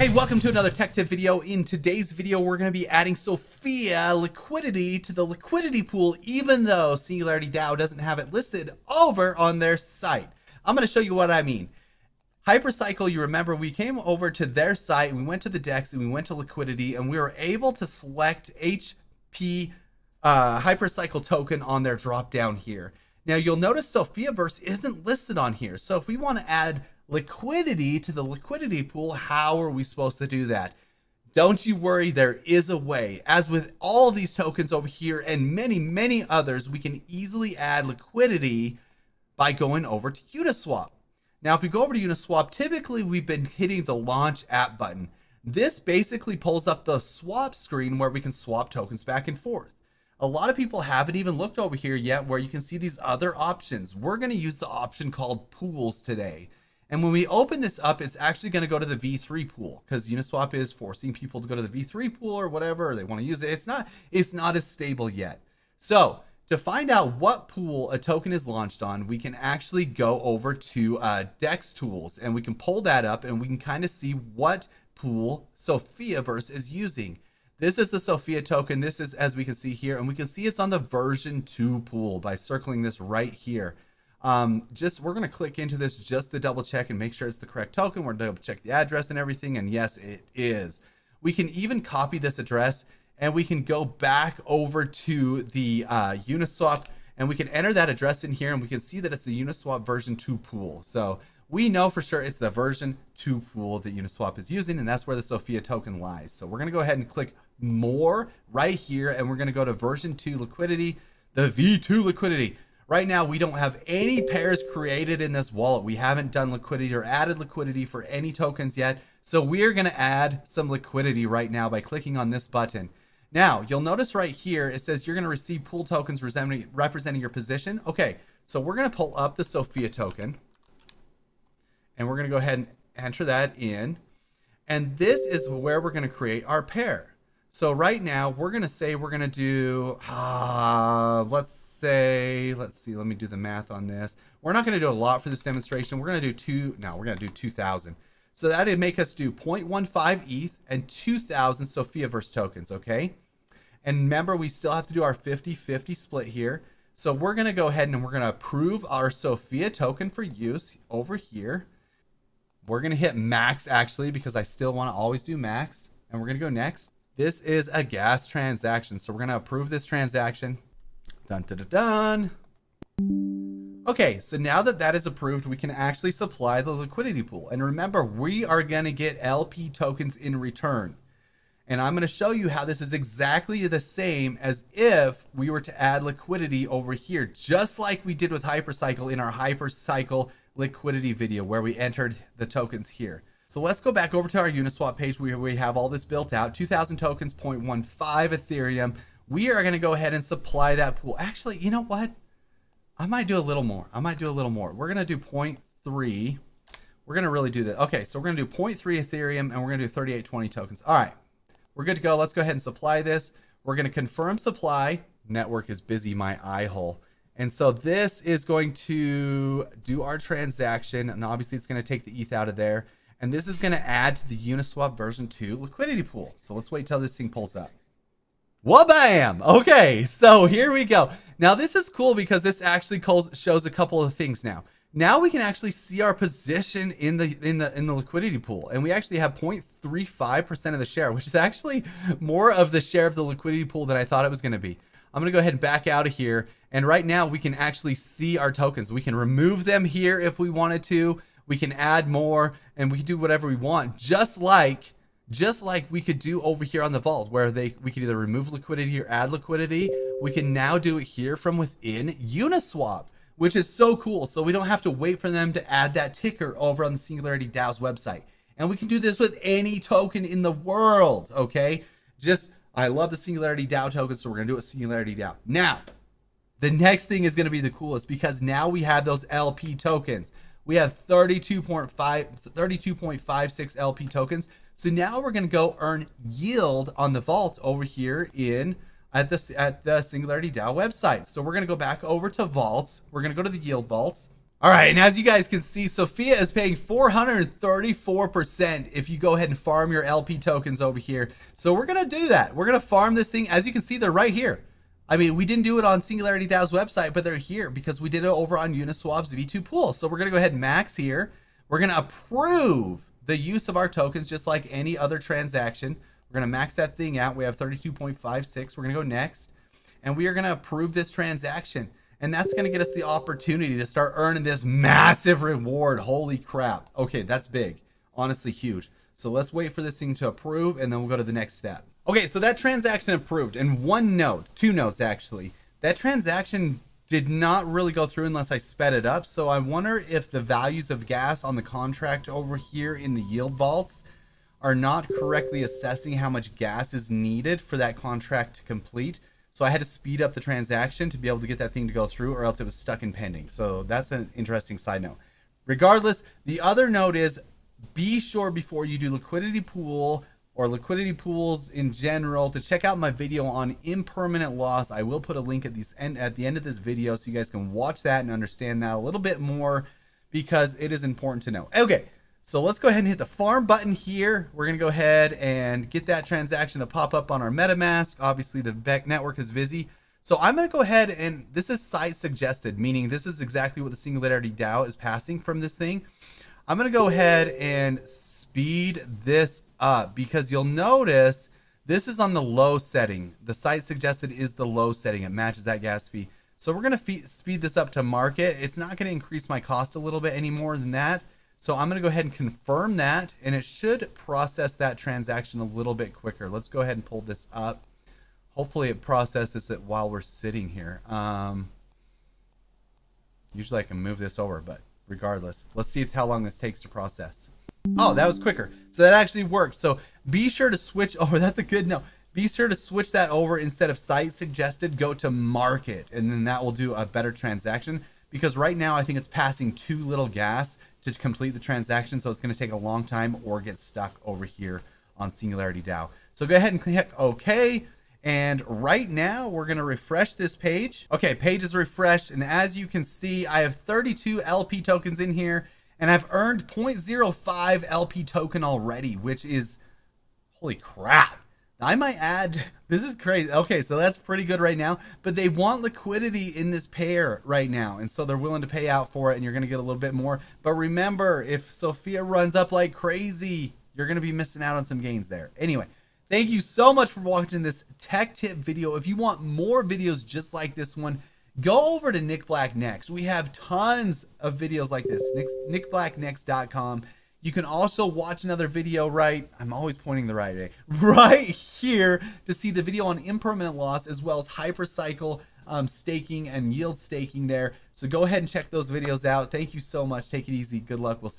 Hey, welcome to another tech tip video. In today's video, we're going to be adding Sophia liquidity to the liquidity pool, even though Singularity DAO doesn't have it listed over on their site. I'm going to show you what I mean. Hypercycle, you remember we came over to their site, we went to the DEX and we went to liquidity, and we were able to select HP Hypercycle token on their drop down here. Now you'll notice SophiaVerse isn't listed on here. So if we want to add liquidity to the liquidity pool, how are we supposed to do that? Don't you worry, there is a way. As with all of these tokens over here and many others, we can easily add liquidity by going over to Uniswap. Now if we go over to Uniswap, typically we've been hitting the launch app button. This basically pulls up the swap screen where we can swap tokens back and forth. A lot of people haven't even looked over here yet where you can see these other options. We're going to use the option called pools today. And when we open this up, it's actually going to go to the V3 pool because Uniswap is forcing people to go to the V3 pool or whatever, or they want to use it. It's not as stable yet. So to find out what pool a token is launched on, we can actually go over to DEX tools and we can pull that up and we can kind of see what pool SophiaVerse is using. This is the Sophia token. This is, as we can see here, and we can see it's on the version 2 pool by circling this right here. We're going to click into this just to double check and make sure it's the correct token. We're going to double check the address and everything. And yes, it is. We can even copy this address and we can go back over to the Uniswap and we can enter that address in here and we can see that it's the Uniswap version 2 pool. So we know for sure it's the version 2 pool that Uniswap is using, and that's where the Sophia token lies. So we're going to go ahead and click more right here and we're going to go to version 2 liquidity, the V2 liquidity. Right now, we don't have any pairs created in this wallet. We haven't done liquidity or added liquidity for any tokens yet. So we're going to add some liquidity right now by clicking on this button. Now, you'll notice right here, it says you're going to receive pool tokens representing your position. Okay, so we're going to pull up the Sophia token. And we're going to go ahead and enter that in. And this is where we're going to create our pair. So right now we're going to say we're going to do, let's see, let me do the math on this. We're not going to do a lot for this demonstration. We're going to do we're going to do 2,000. So that'd make us do 0.15 ETH and 2,000 SophiaVerse tokens. Okay. And remember, we still have to do our 50-50 split here. So we're going to go ahead and we're going to approve our Sophia token for use over here. We're going to hit max actually, because I still want to always do max, and we're going to go next. This is a gas transaction, so we're going to approve this transaction. Dun, dun, dun, dun. Okay, so now that that is approved, we can actually supply the liquidity pool. And remember, we are going to get LP tokens in return. And I'm going to show you how this is exactly the same as if we were to add liquidity over here, just like we did with Hypercycle in our Hypercycle liquidity video where we entered the tokens here. So let's go back over to our Uniswap page where we have all this built out. 2,000 tokens, 0.15 Ethereum. We are going to go ahead and supply that pool. Actually, you know what? I might do a little more. We're going to do 0.3. We're going to really do that. Okay, so we're going to do 0.3 Ethereum and we're going to do 3820 tokens. All right, we're good to go. Let's go ahead and supply this. We're going to confirm supply. Network is busy, my eye hole. And so this is going to do our transaction. And obviously it's going to take the ETH out of there. And this is going to add to the Uniswap version 2 liquidity pool. So let's wait till this thing pulls up. Wha-bam! Okay, so here we go. Now this is cool because this actually shows a couple of things now. Now we can actually see our position in the liquidity pool. And we actually have 0.35% of the share, which is actually more of the share of the liquidity pool than I thought it was going to be. I'm going to go ahead and back out of here. And right now we can actually see our tokens. We can remove them here if we wanted to. We can add more and we can do whatever we want, just like we could do over here on the vault where we could either remove liquidity or add liquidity. We can now do it here from within Uniswap, which is so cool. So we don't have to wait for them to add that ticker over on the Singularity DAO's website. And we can do this with any token in the world. Okay. I love the Singularity DAO token. So we're going to do it with Singularity DAO. Now, the next thing is going to be the coolest because now we have those LP tokens. We have 32.56 LP tokens. So now we're going to go earn yield on the vault over here at the Singularity DAO website. So we're going to go back over to vaults. We're going to go to the yield vaults. All right, and as you guys can see, Sophia is paying 434% if you go ahead and farm your LP tokens over here. So we're gonna do that. We're gonna farm this thing. As you can see, they're right here. I mean, we didn't do it on Singularity DAO's website, but they're here because we did it over on Uniswap's V2 pool. So we're gonna go ahead and max here. We're gonna approve the use of our tokens just like any other transaction. We're gonna max that thing out. We have 32.56. We're gonna go next, and we are gonna approve this transaction. And that's gonna get us the opportunity to start earning this massive reward. Holy crap. Okay, that's big. Honestly, huge. So let's wait for this thing to approve, and then we'll go to the next step. Okay, so that transaction approved. And one note, two notes actually. That transaction did not really go through unless I sped it up. So I wonder if the values of gas on the contract over here in the yield vaults are not correctly assessing how much gas is needed for that contract to complete. So I had to speed up the transaction to be able to get that thing to go through, or else it was stuck in pending. So that's an interesting side note. Regardless, the other note is be sure before you do liquidity pool or liquidity pools in general to check out my video on impermanent loss. I will put a link at the end of this video so you guys can watch that and understand that a little bit more, because it is important to know. Okay. So let's go ahead and hit the farm button here. We're gonna go ahead and get that transaction to pop up on our MetaMask. Obviously the Beck network is busy. So I'm gonna go ahead, and this is site suggested, meaning this is exactly what the Singularity DAO is passing from this thing. I'm gonna go ahead and speed this up because you'll notice this is on the low setting. The site suggested is the low setting. It matches that gas fee. So we're gonna speed this up to market. It's not gonna increase my cost a little bit any more than that. So I'm going to go ahead and confirm that, and it should process that transaction a little bit quicker. Let's go ahead and pull this up. Hopefully it processes it while we're sitting here. Usually I can move this over, but regardless, let's see how long this takes to process. Oh, that was quicker. So that actually worked. So be sure to switch over. That's a good note. Be sure to switch that over. Instead of site suggested, go to market, and then that will do a better transaction. Because right now I think it's passing too little gas to complete the transaction, so it's going to take a long time or get stuck over here on Singularity DAO. So go ahead and click OK, and right now we're going to refresh this page. Okay, page is refreshed, and as you can see, I have 32 LP tokens in here, and I've earned 0.05 LP token already, which is, holy crap. I might add, this is crazy. Okay, so that's pretty good right now, but they want liquidity in this pair right now, and so they're willing to pay out for it, and you're gonna get a little bit more. But remember, if Sophia runs up like crazy, you're gonna be missing out on some gains there. Anyway, thank you so much for watching this tech tip video. If you want more videos just like this one, go over to Nick Black Next. We have tons of videos like this, nickblacknext.com. You can also watch another video I'm always pointing the right way, right here to see the video on impermanent loss, as well as hypercycle staking and yield staking there. So go ahead and check those videos out. Thank you so much. Take it easy. Good luck. We'll see you.